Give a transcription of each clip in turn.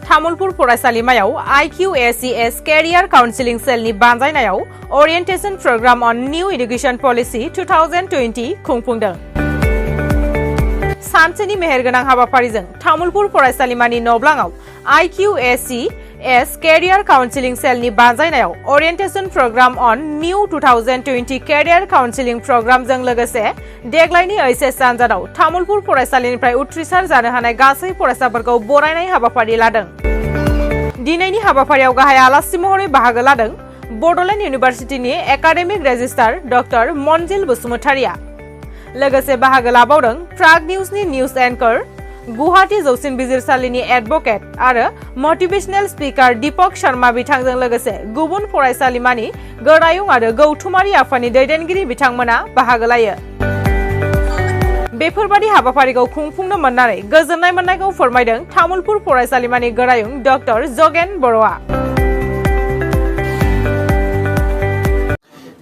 तामुलपुर फरायसालिमायाव IQAC Career Counseling Cellनि बानजायनायाव Orientation Program on New Education Policy 2020 खुंफुंदों। सानसेनि मेहेरगोनां हाबाफारिजों तामुलपुर फरायसालिमानि नब्लाङाव IQAC Career Counseling Cellनि बानजायनायाव Orientation Program on New 2020 Career Counseling Program जों लोगोसे देग्लायनि HS आनजादाव तामुलपुर फरायसालिनिफ्राय उथ्रिसार जानो हानाय गासै फरायसाफोरखौ बरायनाय हाबाफारि लादों। दिनैनि हाबाफारियाव गाहाय आलासि महरै बाहागो लादों बड'लेण्ड इउनिभार्सिटिनि एकाडेमिक रेजिस्ट्रार डक्टर मनजिल बसुमतारिया। लोगोसे बाहागो लाबावदों प्राग निउजनि निउज एंकर, गुवाहाटी जौसिन बिजिरसालिनि एडभोकेट आरो मटिभेशनेल स्पिकार दीपक शर्मा बिथांजों लोगोसे गुबुन फरायसालिमानि गोरायुं आरो गौथुमारि आफादनि दैदेनगिरि बिथांमोना बाहागो लायो। बेफोरबादि हाबाफारिखौ खुंफुंनो मोननानै गोजोननाय मोननायखौ फोरमायदों तामुलपुर फरायसालिमानि गोरायुं डक्टर जगेन बर'आ।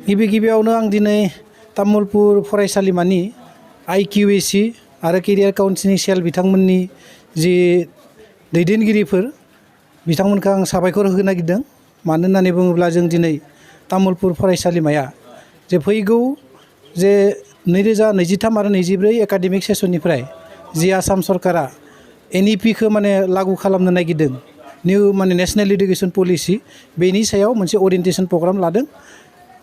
गिबियावनो आं दिनै तामुलपुर फरायसालिमानि IQAC आरो केरियार काउन्सिलिं सेल बिथांमोननि जि दैदेनगिरिफोर बिथांमोनखौ आं साबायखर होनो नागिरदों। मानो होननानै बुङोब्ला जों दिनै तामुलपुर फरायसालिमाया जे फैगौ जे 2023 आरो 24 एकाडेमिक सेसननिफ्राय जि आसाम सरकारा NEP-खौ लागु खालामनो नागिरदों, निउ नेशनेल एडुकेशन पलिसि, बेनि सायाव मोनसे ओरिएन्टेशन प्रग्राम लादों।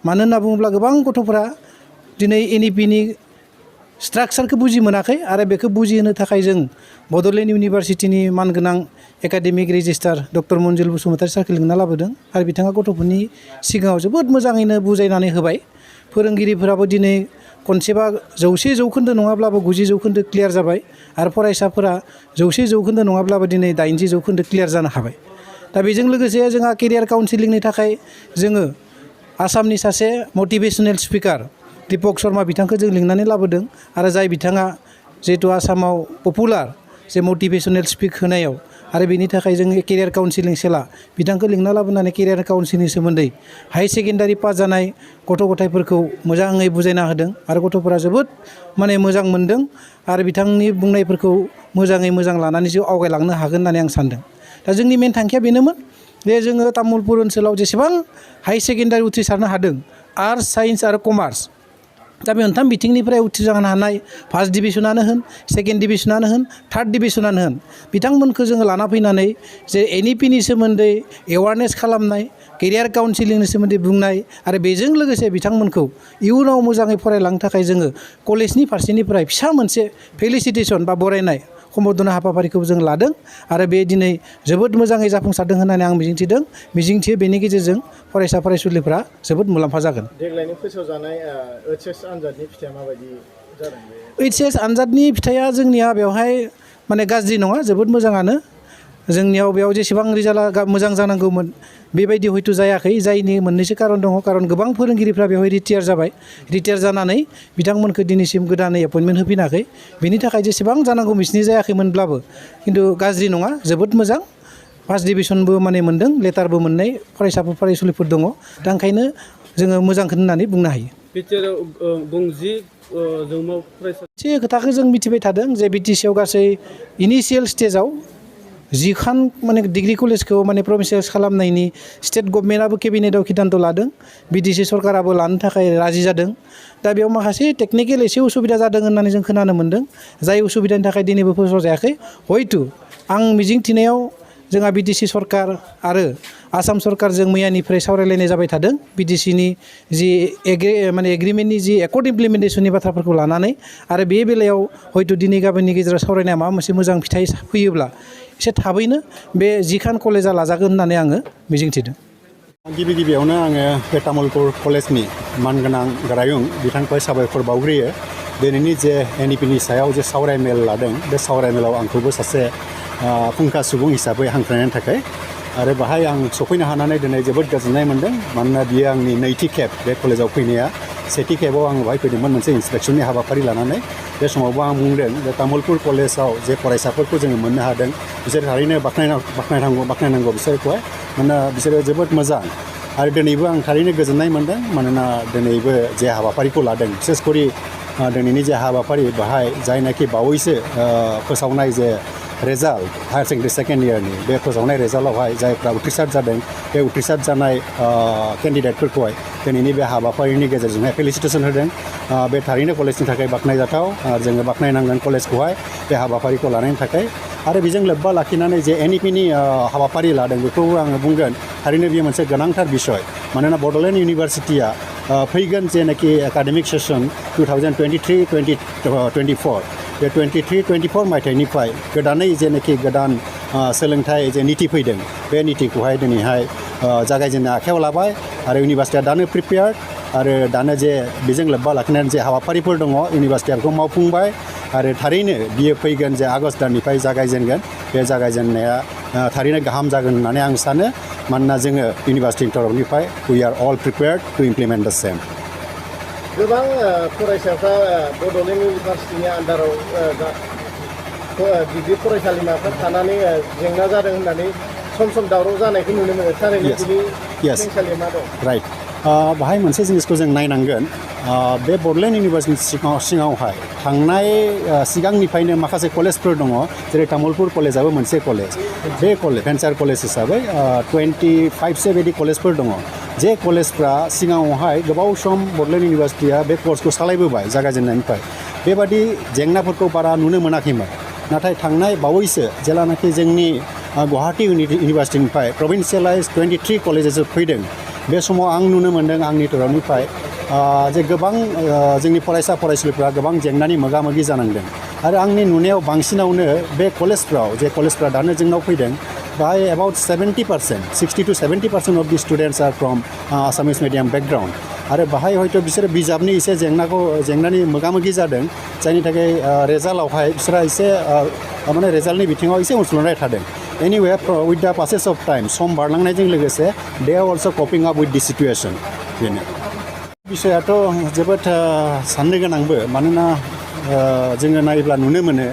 मानो होनना बुङोब्ला गोबां गथ'फोरा दिनै NEP-नि स्ट्राक्चारखौ बुजि मोनाखै आरो बेखौ बुजिहोनो थाखाय जों बड'लेण्ड इउनिभार्सिटिनि मानगोनां एकाडेमिक रेजिस्ट्रार डक्टर मनजिल बसुमतारि सारखौ लिंना लाबोदों आरो बिथाङा गथ'फोरनि सिगाङाव जोबोद मोजाङैनो बुजायनानै होबाय। फोरोंगिरिफोराबो दिनै खनसेबा 100% नङाब्लाबो 90% क्लियार जाबाय आरो फरायसाफोरा 100% नङाब्लाबो दिनै 80% क्लियार जानो हाबाय। दा बेजों लोगोसे जोंहा केरियार काउन्सिलिंनि थाखाय जोङो आसामनि सासे मटिभेशनेल स्पिकार दीपक शर्मा बिथांखौ जों लिंनानै लाबोदों आरो जाय बिथाङा जिहेतु आसामाव पपुलार जे मटिभेशनेल स्पिक होनायाव आरो बेनि थाखाय जों केरियार काउन्सिलिं सेला बिथांखौ लिंना लाबोनानै केरियार काउन्सिलिंनि सोमोन्दै हाई सेकेन्डारि पास जानाय गथ' गथायफोरखौ मोजाङै बुजायना होदों आरो गथ'फोरा जोबोद मोजां मोनदों आरो बिथांनि बुंनायफोरखौ मोजाङै मोजां लानानै जिउ आवगायलांनो हागोन होननानै आं सानदों। दा जोंनि मेन थांखिया बेनोमोन जे जोङो तामुलपुर ओनसोलाव जेसेबां हाई सेकेन्डारि उथ्रिसारनो हादों आर्ट्स, साइन्स आरो कमार्स, दा बे मोनथाम बिथिंनिफ्राय उथ्रिसारनो हानाय फार्स्ट डिभिजनानो होन, सेकेन्ड डिभिजनानो होन, थार्ड डिभिजनानो होन, बिथांमोनखौ जोङो लाना फैनानै जे NEP-नि सोमोन्दै एवारनेस खालामनाय, केरियार काउन्सिलिंनि सोमोन्दै बुंनाय आरो बेजों लोगोसे बिथांमोनखौ इयुनाव मोजाङै फरायलांनो थाखाय जोङो कलेजनि फारसेनिफ्राय फिसा मोनसे फेलिसिटेसन बा बरायनाय सम्बर्धना हाबाफारिखौ जों लादों आरो बे दिनै जोबोद मोजाङै जाफुंसारदों होननानै आं मिजिंथियो बेनि गेजेरजों फरायसा फरायसुलिफ्रा जोबोद मुलाम्फा जागोन। देग्लायनि फोसावजानाय HS आनजादनि फिथाइया माबायदि जादों? HS आनजादनि फिथाइया जोंनिया बेवहाय गाज्रि नङा, जोबोद मोजाङानो। जोंनियाव बेयाव जेसेबां रिजाल्टआ मोजां जानांगौमोन बेबायदि हयथ' जायाखै, जायनि मोननैसो कारन दङ। कारन गोबां फोरोंगिरिफ्रा बेवहाय रिटायार जाबाय, रिटायार जानानै बिथांमोनखौ दिनैसिम गोदानै एपइन्टमेन्ट होफिनाखै। बेनि थाखाय जेसेबां जानांगौ बिसिनि जायाखैमोनब्लाबो खिन्थु गाज्रि नङा, जोबोद मोजां। फार्स्ट डिभिजनबो मोनदों, लेटारबो मोननाय फरायसाफोर फरायसुलिफोर दङ। दा ओंखायनो जोङो मोजांखौनो होननानै बुंनो हायो। मोनसे खोथाखौ जों मिथिबाय थादों जे BTC-आव गासै इनिशियेल स्टेजाव 10 खान डिग्री कलेजखौ प्रभिन्सियेलाइज खालामनायनि स्टेट गभर्नमेन्टआबो केबिनेटआव सिद्धान्त लादों, BTC सरकाराबो लानो थाखाय राजि जादों। दा बेयाव माखासे टेकनिकेल एसे उसुबिदा जादों होननानै जों खोनानो मोन्दों, जाय उसुबिदानि थाखाय दिनैबो फोसावजायाखै। हयथ' आं मिजिंथिनायाव जोंहा BTC सरकार आरो आसाम सरकारजों मैयानिफ्राय सावरायलायनाय जाबाय थादों BTC-नि जि एग्रिमेन्टनि जि एकर्ड इमप्लिमेन्टेसननि बाथ्राफोरखौ लानानै, आरो बे बेलायाव हयथ' दिनै गाबोननि गेजेराव सावरायनाया माबा मोनसे मोजां फिथाइ फैयोब्ला एसे थाबैनो बे 10 खान कलेजा लाजागोन होननानै आङो मिजिंथिदों। गिबियावनो आङो बे तामुलपुर कलेजनि मानगोनां गोरायुं बिथांखौ साबायखर बावग्रोयो। दिनैनि जे NEP-नि सायाव जे सावरायमेल लादों, बे सावरायमेलाव आंखौबो सासे फुंखा सुबुं हिसाबै हांख्रायनायनि थाखाय आरो बाहाय आं सफैनो हानानै दिनै जोबोद गोजोननाय मोन्दों। मानोना बियो आंनि नैथि खेब बे कलेजाव फैनाया। सेथि खेबाव आं बाहाय फैदोंमोन मोनसे इन्सपेक्सननि हाबाफारि लानानै। बे समावबो आं बुंदों जे तामुलपुर कलेजाव जे फरायसाफोरखौ जोङो मोननो हादों, बिसोर थारैनो बाख्नायनांगौ बिसोरखौहाय। मानोना बिसोरो जोबोद मोजां आरो दिनैबो आं थारैनो गोजोननाय मोन्दों। मानोना दिनैबो जे हाबाफारिखौ लादों, बिसेस करि दिनैनि जे हाबाफारि बाहाय जायनाखि बावैसो फोसावनाय जे रिजाल्ट हायार सेकेन्डारि सेकेन्ड इयारनि बे फोसावनाय रिजाल्टआवहाय जायफ्रा उथ्रिसार जादों बे उथ्रिसार जानाय केन्डिडेटफोरखौहाय दिनैनि बे हाबाफारिनि गेजेरजोंहाय फेलिसिटेसन होदों बे थारैनो कलेजनि थाखाय बाख्नायजाथाव जोङो बाख्नायनांगोन कलेजखौहाय बे हाबाफारिखौ लानायनि थाखाय आरो बेजों लोब्बा लाखिनानै जे NEP-नि हाबाफारि लादों बेखौबो आङो बुंगोन थारैनो बेयो मोनसे गोनांथार बिसय मानोना बड'लेण्ड इउनिभारसिटिया फैगोन जेनाखि एकाडेमिक सेसन 2023-2024 बे 23-24 मायथाइनिफ्राय गोदानै जेनाखि गोदान सोलोंथाइ जे निति फैदों बे नितिखौहाय दिनैहाय जागायजेननो आखायाव लाबाय आरो इउनिभारसिटिया दानो प्रिपेयार्ड आरो दानो जे बेजों लोब्बा लाखिनानै जे हाबाफारिफोर दङ इउनिभारसिटिया बेखौ मावफुंबाय आरो थारैनो बियो फैगोन जे आगष्ट दाननिफ्राय जागायजेनगोन बे जागायजेननाया थारैनो गाहाम जागोन होननानै आं सानो मानोना जोङो इउनिभारसिटिनि तरफनिफ्राय we are all prepared to implement the same गोबां फरायसाफ्रा बड'लेण्ड इउनिभारसिटिनि आन्दाराव डिग्री फरायसालिमाफोर थानानै जेंना जादों होननानै सम दावराव जानायखौ नुनो मोनो थारैनो बिनि फरायसालिया मा दं राइट बाहाय मोनसे जिनिसखौ जों नायनांगोन बे बड'लेण्ड इउनिभारसिटिनि सिङावहाय थांनाय सिगांनिफ्रायनो माखासे कलेजफोर दङ जेरै तामुलपुर कलेजाबो मोनसे कलेज बे भेन्सार कलेज हिसाबै 25सो बायदि कलेजफोर दङ जे कलेजफ्रा सिगाङावहाय गोबाव सम बड'लेण्ड इउनिभारसिटिया बे कर्सखौ सालायबोबाय जागायजेननायनिफ्राय बेबादि जेंनाफोरखौ बारा नुनो मोनाखैमोन नाथाय थांनाय बावैसो जेलानाखि जोंनि गुवाहाटी इउनिभारसिटिनिफ्राय प्रभिन्सियेलाइज 23 कलेजेसफोर फैदों बे समाव आं नुनो मोन्दों आंनि तरफनिफ्राय जे गोबां जोंनि फरायसा फरायसुलिफ्रा गोबां जेंनानि मोगा मोगि जानांदों आरो आंनि नुनायाव बांसिनावनो बे कलेजफ्रा दानो जोंनाव फैदों बाहाय about 60% to 70% of the students are from Assamese medium background आरो बाहाय हयथ' बिसोरो बिजाबनि एसे जेंनानि मोगा मोगि जादों जायनि थाखाय रिजाल्टआवहाय बिसोरा एसे माने रिजाल्टनि बिथिङाव एसे उनसलुनाय थादों एनिवे उइथ द पासेस अफ टाइम सम बारलांनायजों लोगोसे दे आर अलस' कपिं आप उइथ दि सिटुएसन बेनो बिसयाथ' जोबोद साननो गोनांबो मानोना जोङो नायोब्ला नुनो मोनो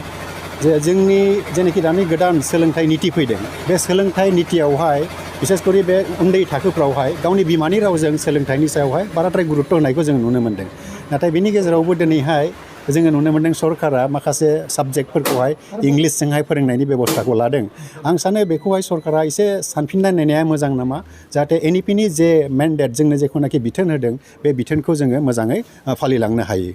जे जोंनि जेनाखि दानि गोदान सोलोंथाइ निति फैदों बे सोलोंथाइ नितियावहाय बिसेसकरि बे उन्दै थाखोफ्रावहाय गावनि बिमानि रावजों सोलोंथाइनि सायावहाय बाराद्राय गुरुत्त होनायखौ जों नुनो मोन्दों नाथाय बेनि गेजेरावबो दिनैहाय जोङो नुनो मोन्दों सरकारा माखासे साबजेक्टफोरखौहाय इंलिसजोंहाय फोरोंनायनि बेबस्थाखौ लादों आं सानो बेखौहाय सरकारा एसे सानफिननाय नायनाया मोजां नामा जाहाथे NEP-नि जे मेन्डेट जोंनो जेखौनाखि बिथोन होदों बे बिथोनखौ जोङो मोजाङै फालिलांनो हायो